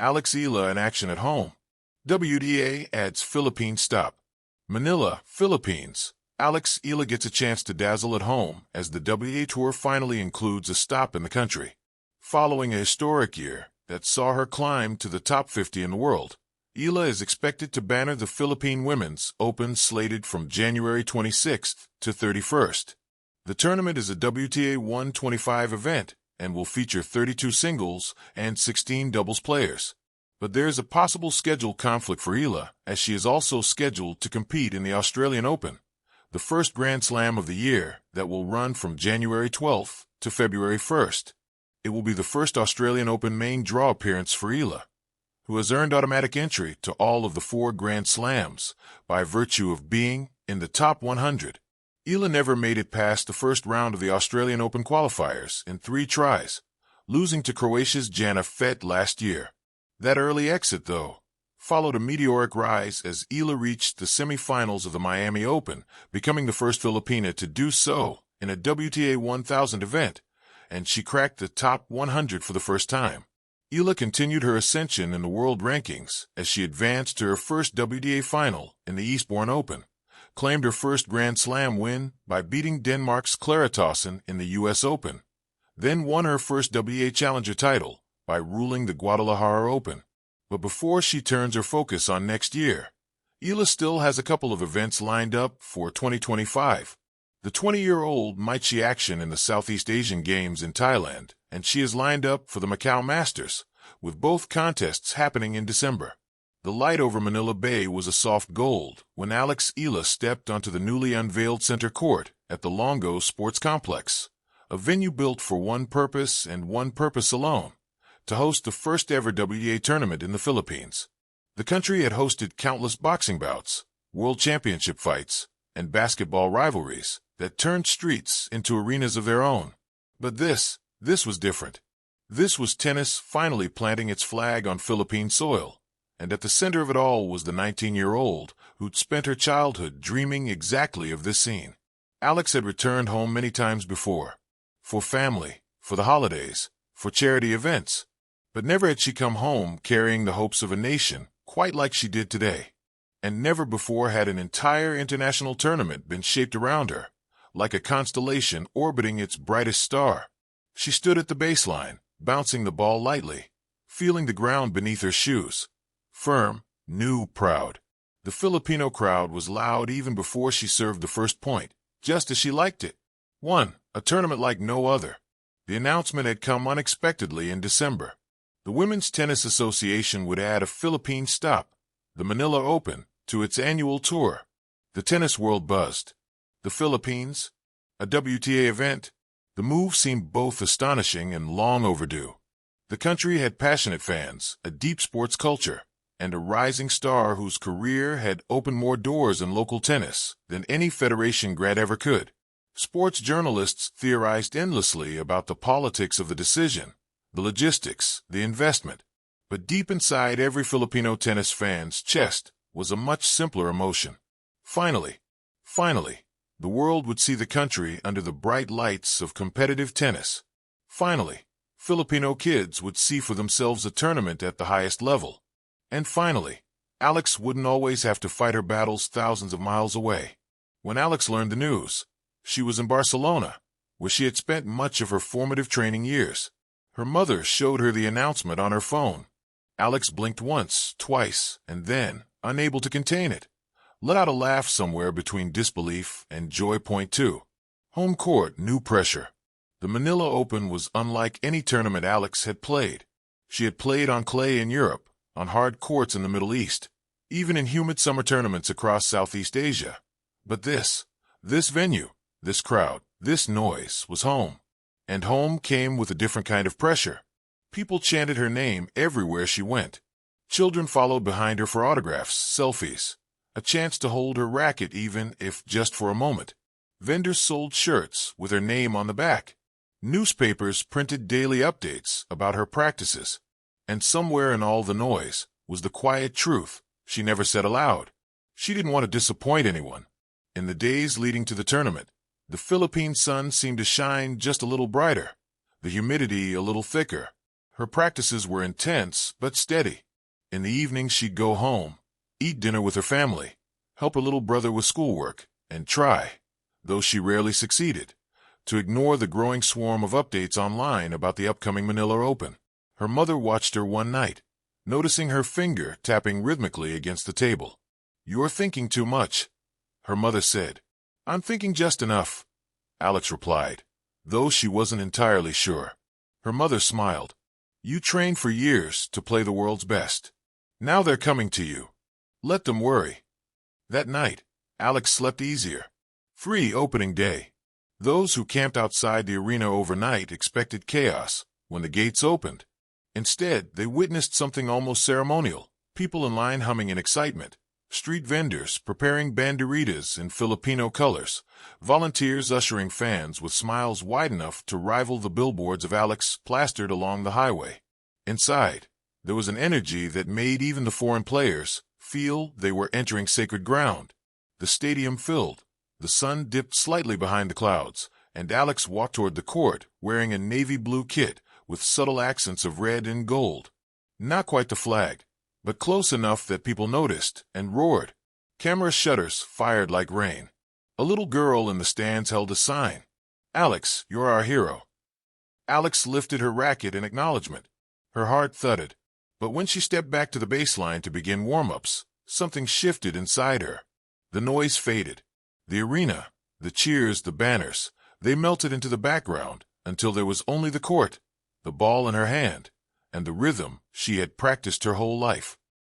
Eala in action at home. WTA adds Philippine stop. Manila, Philippines. Eala gets a chance to dazzle at home as the WTA Tour finally includes a stop in the country. Following a historic year that saw her climb to the top 50 in the world, Eala is expected to banner the Philippine Women's Open slated from January 26th to 31st. The tournament is a WTA 125 event and will feature 32 singles and 16 doubles players. But there is a possible schedule conflict for Eala, as she is also scheduled to compete in the Australian Open, the first Grand Slam of the year that will run from January 12th to February 1st. It will be the first Australian Open main draw appearance for Eala, who has earned automatic entry to all of the 4 Grand Slams by virtue of being in the top 100. Eala never made it past the first round of the Australian Open qualifiers in 3 tries, losing to Croatia's Jana Fett last year. That early exit, though, followed a meteoric rise as Eala reached the semifinals of the Miami Open, becoming the first Filipina to do so in a WTA 1000 event, and she cracked the top 100 for the first time. Eala continued her ascension in the world rankings as she advanced to her first WTA final in the Eastbourne Open, claimed her first Grand Slam win by beating Denmark's Clara Tauson in the U.S. Open, then won her first WTA Challenger title by ruling the Guadalajara Open. But before she turns her focus on next year, Eala still has a couple of events lined up for 2025. The 20-year-old might see action in the Southeast Asian Games in Thailand, and she is lined up for the Macau Masters, with both contests happening in December. The light over Manila Bay was a soft gold when Eala stepped onto the newly unveiled center court at the Longo Sports Complex, a venue built for one purpose and one purpose alone: to host the first-ever WTA tournament in the Philippines. The country had hosted countless boxing bouts, world championship fights, and basketball rivalries that turned streets into arenas of their own. But this was different. This was tennis finally planting its flag on Philippine soil, and at the center of it all was the 19-year-old who'd spent her childhood dreaming exactly of this scene. Alex had returned home many times before, for family, for the holidays, for charity events, but never had she come home carrying the hopes of a nation quite like she did today. And never before had an entire international tournament been shaped around her, like a constellation orbiting its brightest star. She stood at the baseline, bouncing the ball lightly, feeling the ground beneath her shoes. Firm, new, proud. The Filipino crowd was loud even before she served the first point, just as she liked it. A tournament like no other. The announcement had come unexpectedly in December. The Women's Tennis Association would add a Philippine stop, the Manila Open, to its annual tour. The tennis world buzzed. The Philippines? A WTA event? The move seemed both astonishing and long overdue. The country had passionate fans, a deep sports culture, and a rising star whose career had opened more doors in local tennis than any federation grad ever could. Sports journalists theorized endlessly about the politics of the decision, the logistics, the investment. But deep inside every Filipino tennis fan's chest was a much simpler emotion. Finally, the world would see the country under the bright lights of competitive tennis. Finally, Filipino kids would see for themselves a tournament at the highest level. And finally, Alex wouldn't always have to fight her battles thousands of miles away. When Alex learned the news, she was in Barcelona, where she had spent much of her formative training years. Her mother showed her the announcement on her phone. Alex blinked once, twice, and then, unable to contain it, let out a laugh somewhere between disbelief and joy. Point 2. Home court, new pressure. The Manila Open was unlike any tournament Alex had played. She had played on clay in Europe, on hard courts in the Middle East, even in humid summer tournaments across Southeast Asia. But this venue, this crowd, this noise was home. And home came with a different kind of pressure. People chanted her name everywhere she went. Children followed behind her for autographs, selfies, a chance to hold her racket even if just for a moment. Vendors sold shirts with her name on the back. Newspapers printed daily updates about her practices. And somewhere in all the noise was the quiet truth she never said aloud. She didn't want to disappoint anyone. In the days leading to the tournament, the Philippine sun seemed to shine just a little brighter, the humidity a little thicker, Her practices were intense but steady. In the evening she'd go home, eat dinner with her family, help her little brother with schoolwork, and try, though she rarely succeeded, to ignore the growing swarm of updates online about the upcoming Manila Open. Her mother watched her one night, noticing her finger tapping rhythmically against the table. "You're thinking too much," her mother said. "I'm thinking just enough," Alex replied, though she wasn't entirely sure. Her mother smiled. "You trained for years to play the world's best. Now they're coming to you. Let them worry." That night, Alex slept easier. Free opening day. Those who camped outside the arena overnight expected chaos when the gates opened. Instead, they witnessed something almost ceremonial. People in line humming in excitement, street vendors preparing banderitas in Filipino colors, volunteers ushering fans with smiles wide enough to rival the billboards of Alex plastered along the highway. Inside, there was an energy that made even the foreign players feel they were entering sacred ground. The stadium filled, the sun dipped slightly behind the clouds, and Alex walked toward the court wearing a navy blue kit with subtle accents of red and gold. Not quite the flag, but close enough that people noticed and roared. Camera shutters fired like rain. A little girl in the stands held a sign. "Alex, you're our hero." Alex lifted her racket in acknowledgement. Her heart thudded. But when she stepped back to the baseline to begin warm-ups, something shifted inside her. The noise faded. The arena, the cheers, the banners, they melted into the background until there was only the court, the ball in her hand, and the rhythm she had practiced her whole life.